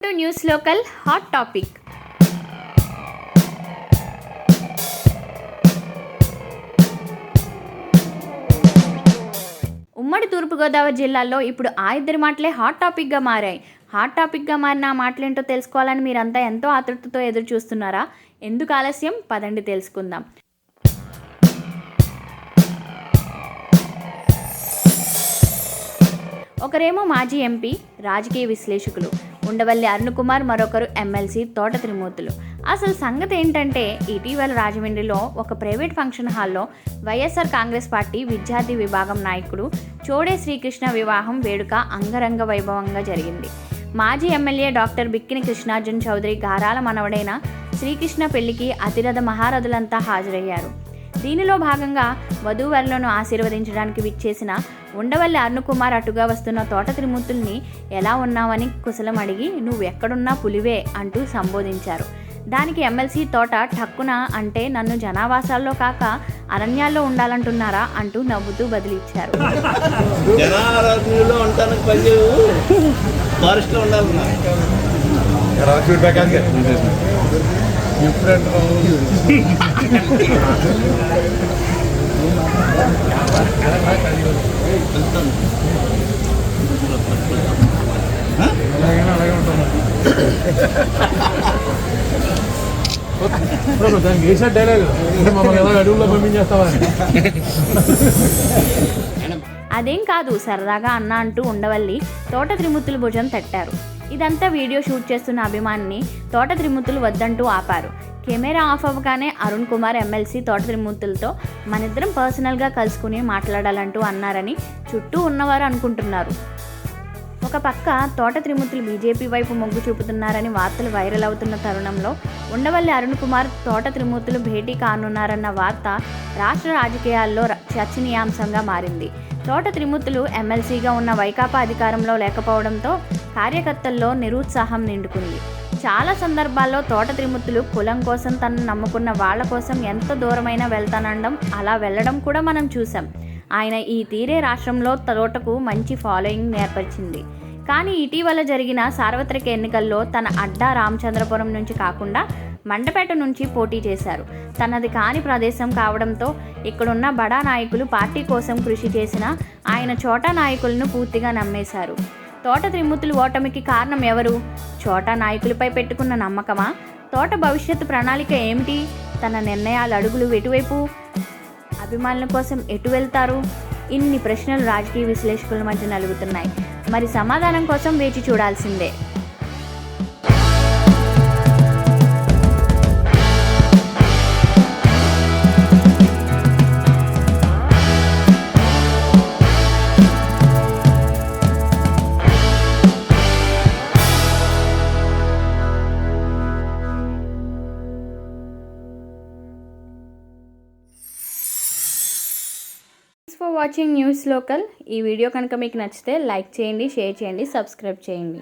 To news local hot topic. ఉమ్మడి తూర్పుగోదావరి జిల్లాలో ఇప్పుడు ఆ ఇద్దరి మాటలే హాట్ టాపిక్గా మారాయి. హాట్ టాపిక్గా మారిన ఆ మాటలేంటో తెలుసుకోవాలని మీరంతా ఎంతో ఆతృతతో ఎదురు చూస్తున్నారా? ఎందుకు ఆలస్యం, పదండి తెలుసుకుందాం. ఒకరేమో మాజీ ఎంపీ, రాజకీయ విశ్లేషకులు ఉండవల్లి అరుణ్ కుమార్, మరొకరు ఎమ్మెల్సీ తోట త్రిమూర్తులు. అసలు సంగతి ఏంటంటే, ఇటీవల రాజమండ్రిలో ఒక ప్రైవేట్ ఫంక్షన్ హాల్లో వైఎస్ఆర్ కాంగ్రెస్ పార్టీ విద్యార్థి విభాగం నాయకుడు చోడే శ్రీకృష్ణ వివాహం వేడుక అంగరంగ వైభవంగా జరిగింది. మాజీ ఎమ్మెల్యే డాక్టర్ బిక్కిన కృష్ణార్జున చౌదరి గారాల మనవడైన శ్రీకృష్ణ పెళ్లికి అతిరథ మహారథులంతా హాజరయ్యారు. దీనిలో భాగంగా వధూవరులను ఆశీర్వదించడానికి విచ్చేసిన ఉండవల్లి అరుణ్ కుమార్ అటుగా వస్తున్న తోట త్రిమూర్తుల్ని ఎలా ఉన్నావని కుశలం అడిగి, నువ్వెక్కడున్నా పులివే అంటూ సంబోధించారు. దానికి ఎమ్మెల్సీ తోట ఠక్కున అంటే, నన్ను జనావాసాల్లో కాక అరణ్యాల్లో ఉండాలంటున్నారా అంటూ నవ్వుతూ బదిలిచ్చారు. దానికి వేసే డైలాగ్ మమ్మల్ని ఎలా అడవుల్లో పంపించేస్తావా? అదేం కాదు, సరదాగా అన్న అంటూ ఉండవల్లి తోట త్రిమూర్తులు భుజం తట్టారు. ఇదంతా వీడియో షూట్ చేస్తున్న అభిమానిని తోట త్రిమూర్తులు వద్దంటూ ఆపారు. కెమెరా ఆఫ్ అవ్వగానే అరుణ్ కుమార్ ఎమ్మెల్సీ తోట త్రిమూర్తులతో మనిద్దరం పర్సనల్గా కలుసుకుని మాట్లాడాలంటూ అన్నారని చుట్టూ ఉన్నవారు అనుకుంటున్నారు. ఒక పక్క తోట త్రిమూర్తులు బీజేపీ వైపు మొగ్గు చూపుతున్నారని వార్తలు వైరల్ అవుతున్న తరుణంలో ఉండవల్లి అరుణ్ కుమార్ తోట త్రిమూర్తులు భేటీ కానున్నారన్న వార్త రాష్ట్ర రాజకీయాల్లో చర్చనీయాంశంగా మారింది. తోట త్రిమూర్తులు ఎమ్మెల్సీగా ఉన్న వైకాపా అధికారంలో లేకపోవడంతో కార్యకర్తల్లో నిరుత్సాహం నిండుకుంది. చాలా సందర్భాల్లో తోట త్రిమూర్తులు కులం కోసం తనను నమ్ముకున్న వాళ్ల కోసం ఎంత దూరమైనా వెళ్తానడం, అలా వెళ్లడం కూడా మనం చూసాం. ఆయన ఈ తీరే రాష్ట్రంలో తోటకు మంచి ఫాలోయింగ్ ఏర్పరిచింది. కానీ ఇటీవల జరిగిన సార్వత్రిక ఎన్నికల్లో తన అడ్డా రామచంద్రపురం నుంచి కాకుండా మండపేట నుంచి పోటీ చేశారు. తనది కాని ప్రదేశం కావడంతో ఇక్కడున్న బడా నాయకులు పార్టీ కోసం కృషి చేసిన ఆయన చోటా నాయకులను పూర్తిగా నమ్మేశారు. తోట త్రిమూర్తులు ఓటమికి కారణం ఎవరు? చోటా నాయకులపై పెట్టుకున్న నమ్మకమా? తోట భవిష్యత్తు ప్రణాళిక ఏమిటి? తన నిర్ణయాల అడుగులు ఎటువైపు? అభిమానుల కోసం ఎటు వెళ్తారు? ఇన్ని ప్రశ్నలు రాజకీయ విశ్లేషకుల మధ్య నలుగుతున్నాయి. మరి సమాధానం కోసం వేచి చూడాల్సిందే. For watching news local. ఈ వీడియో కనుక మీకు నచ్చితే లైక్ చేయండి, షేర్ చేయండి, సబ్స్క్రైబ్ చేయండి.